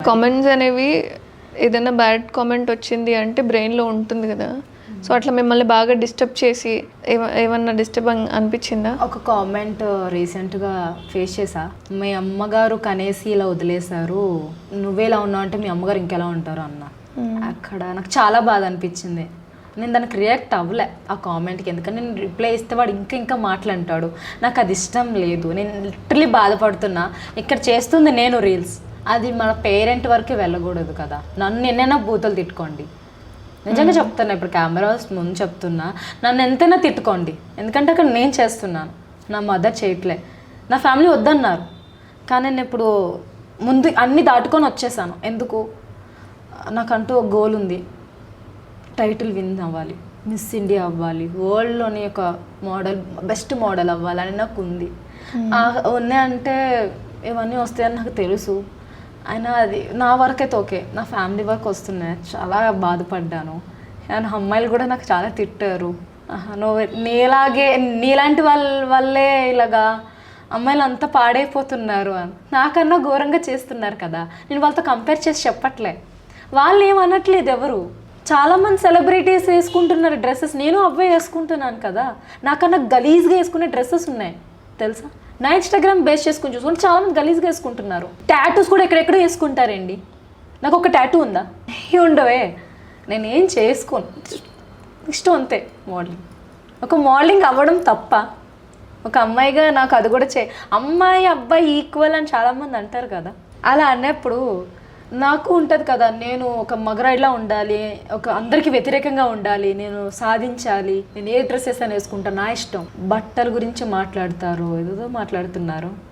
Comments అనేవి ఏదైనా bad comment వచ్చింది అంటే బ్రెయిన్లో ఉంటుంది కదా, సో అట్లా మిమ్మల్ని బాగా డిస్టర్బ్ చేసి ఏమన్నా డిస్టర్బ్ అనిపించిందా? ఒక కామెంట్ రీసెంట్గా ఫేస్ చేసా, మీ అమ్మగారు కనేసి ఇలా వదిలేశారు, నువ్వేలా ఉన్నావు అంటే మీ అమ్మగారు ఇంకెలా ఉంటారు అన్న. అక్కడ నాకు చాలా బాధ అనిపించింది. నేను దానికి రియాక్ట్ అవ్వలే ఆ కామెంట్కి, ఎందుకంటే నేను రిప్లై ఇస్తే వాడు ఇంకా మాట్లాంటాడు. నాకు అది ఇష్టం లేదు. నేను లిటరలీ బాధపడుతున్నా. ఇక్కడ చేస్తుంది నేను రీల్స్, అది మన పేరెంట్ వరకే వెళ్ళకూడదు కదా. నన్ను ఎన్నైనా బూతులు తిట్టుకోండి, నిజంగా చెప్తున్నా, ఇప్పుడు కెమెరాస్ ముందు చెప్తున్నా, నన్ను ఎంతైనా తిట్టుకోండి, ఎందుకంటే అక్కడ నేను చేస్తున్నాను, నా మదర్ చేయట్లే. నా ఫ్యామిలీ వద్దన్నారు, కానీ నేను ఇప్పుడు ముందు అన్నీ దాటుకొని వచ్చేసాను. ఎందుకు? నాకంటూ ఒక గోల్ ఉంది, టైటిల్ విన్ అవ్వాలి, మిస్ ఇండియా అవ్వాలి, వరల్డ్లోని ఒక మోడల్, బెస్ట్ మోడల్ అవ్వాలని నాకు ఉంది. ఉన్నాయంటే ఇవన్నీ వస్తాయని నాకు తెలుసు. అయినా అది నా వరకు అయితే ఓకే, నా ఫ్యామిలీ వరకు వస్తున్నాయి. చాలా బాధపడ్డాను. అండ్ అమ్మాయిలు కూడా నాకు చాలా తిట్టారు, నువ్వు నీలాంటి వల్లే ఇలాగా అమ్మాయిలు అంతా పాడైపోతున్నారు అని. నాకన్నా ఘోరంగా చేస్తున్నారు కదా. నేను వాళ్ళతో కంపేర్ చేసి చెప్పట్లే, వాళ్ళు ఏమనట్లేదు ఎవరు. చాలామంది సెలబ్రిటీస్ వేసుకుంటున్నారు డ్రెస్సెస్, నేను అవే వేసుకుంటున్నాను కదా. నాకన్నా గలీజ్గా వేసుకునే డ్రెస్సెస్ ఉన్నాయి తెలుసా. నా ఇన్స్టాగ్రామ్ బేస్ చేసుకుని చూసుకుంటే చాలామంది గలీజ్గా వేసుకుంటున్నారు. టాటూస్ కూడా ఎక్కడెక్కడో వేసుకుంటారండి. నాకు ఒక టాటూ ఉందా? ఉండవే. నేను ఏం చేసుకోను, ఇష్టం అంతే మోడలింగ్. ఒక మోడలింగ్ అవ్వడం తప్ప? ఒక అమ్మాయిగా నాకు అది కూడా అమ్మాయి అబ్బాయి ఈక్వల్ అని చాలామంది అంటారు కదా. అలా అన్నప్పుడు నాకు ఉంటుంది కదా, నేను ఒక మగరాయిలా ఉండాలి, ఒక అందరికీ వ్యతిరేకంగా ఉండాలి, నేను సాధించాలి, నేను ఏ డ్రెస్ వేసాను వేసుకుంటా, నా ఇష్టం. బట్టల గురించి మాట్లాడతారు, ఏదో మాట్లాడుతున్నారు.